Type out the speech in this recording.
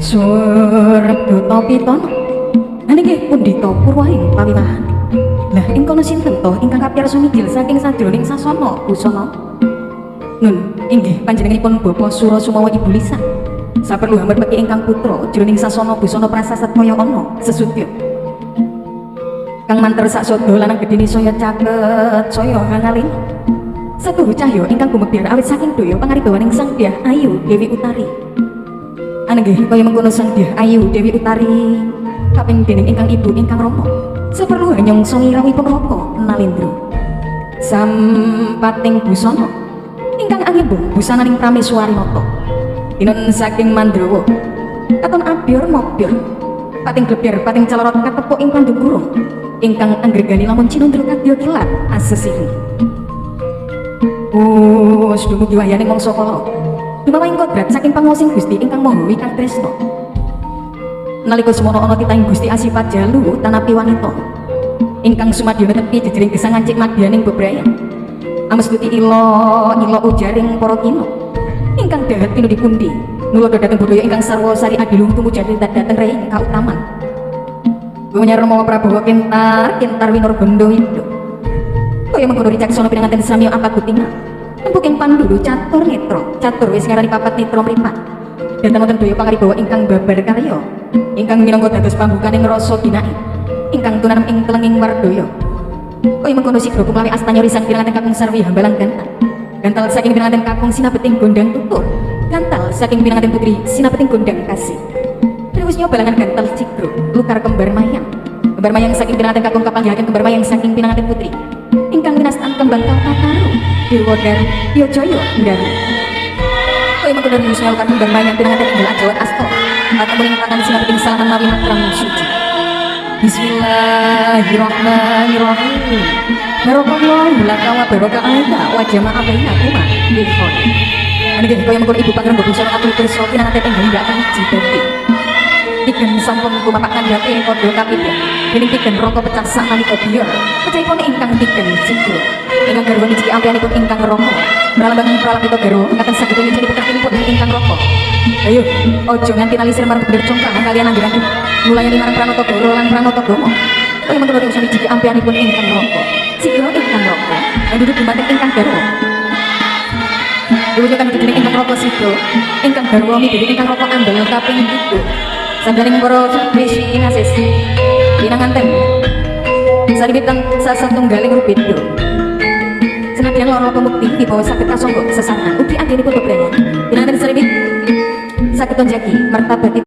Surabdata Pitana nggih pundhita purwaing pawiwahan. Lah ing kono sinten to ingkang kapiyarsa mijil saking sadroning sasana busana? Nun inggih panjenenganipun Bapak Sura Sumawa Ibu Lisa. Saperlu hambar peki ingkang putra jroning sasana busana prasasat kaya ana sesudya. Kang manter sak sada lanang gedhene saya caket saya hangalin. Setuhu cahya ingkang gumebyar awit saking daya pangaribawaning Sang Dyah Ayu Dewi Utari. Anggih kaya mengkono Sang Dyah Ayu Dewi Utari kaping dening ingkang ibu ingkang Rama saperlu hanyong sangirahipun Raka Nalendra. Sampating busana ingkang angimbung busananing Prameswari nata. Dinun saking Mandrawa katon abyor mobyor pating glebyar pating calorot katepuk ing pandung kurung ingkang anggregani lamun cinundra kadya kilat asesiri. Dumugi wayaning mangsa kala dumawaing kodrat saking panguwasaning Gusti ingkang Maha Wikang Tresna. Nalika semono ana titahing Gusti asipat jalu tanapi wanita ingkang sumadya netepi jejering gesang ancik madyaning bebrayan amestuti ila ujaring para kina ingkang dahat pinudi pundi nulodo dhateng budaya ingkang sarwa sari adiluh tumujati dhateng rehing kautaman. Gumenyar Rama Prabowo kintar winarbanda widya kaya mengkono wicaksana pinanganten samya apagutingan tempuking pandulu catur netra catur wis ngarani papat netra mripat dhateng wonten daya pangaribawa ingkang babar karya ingkang minangka dados pambukaning rasa ginai ingkang tunanem ing telenging wardaya kaya mengkono sigra kumlawi astanya risan pinanganten kakung sarwi hambalang gantal saking pinanganten kakung sinabeting gondang tutur gantal saking pinanganten putri sinabeting gondang kasih terus nyoba balangan gantal sigra lukar kembar mayang saking pinanganten kakung kapanggihaken kembar mayang saking pinanganten putri ingkang winastan kembang kalpataru dewa daru yojaya daru kaya mengkono wisnya lukar kembar mayang pinanganten inggil ajawat asta atau meningkatkan sinabeting salaman mawi matram suci. Bismillahirrahmanirrahim. Barakallahu laka wa baraka alaika wa jama'a bainakuma bil khair. Nggih kaya mengkono ibu pangrembga busana atur pirsa pinanganten inggih ndhaken jidati. Tiken sampun kumapak kandhate padha kapithah. Dening tiken raka pecah sak nalika biyor. Pecahipun ingkang tiken sigra. Ingkang garwa niki ampianipun ingkang Rama. Pralambangan pralambita garwa ingkang saged nyucuni putraipun ingkang Raka. Ayo, ojo nganti nalisir marang bener congkang kalian anggenipun mulayani marang Pranata Goro lan Pranata Gama. Kaya mengkono usami jiki ampianipun ingkang Raka. Sigra ingkang Raka, duduk dumateng ingkang Garwa. Diwujudaken dening ingkang Raka Sigra, ingkang Garwa midhiri ingkang Raka andal kaping 7. Sangganing para wisi ngasesi pinanganten saribitang sasatunggaling rubeda. Senadyan lara pemukti dibawa saged kasangga sesarengan ugi anggenipun bebrayan pinanganten saribit saged tonjaki martabati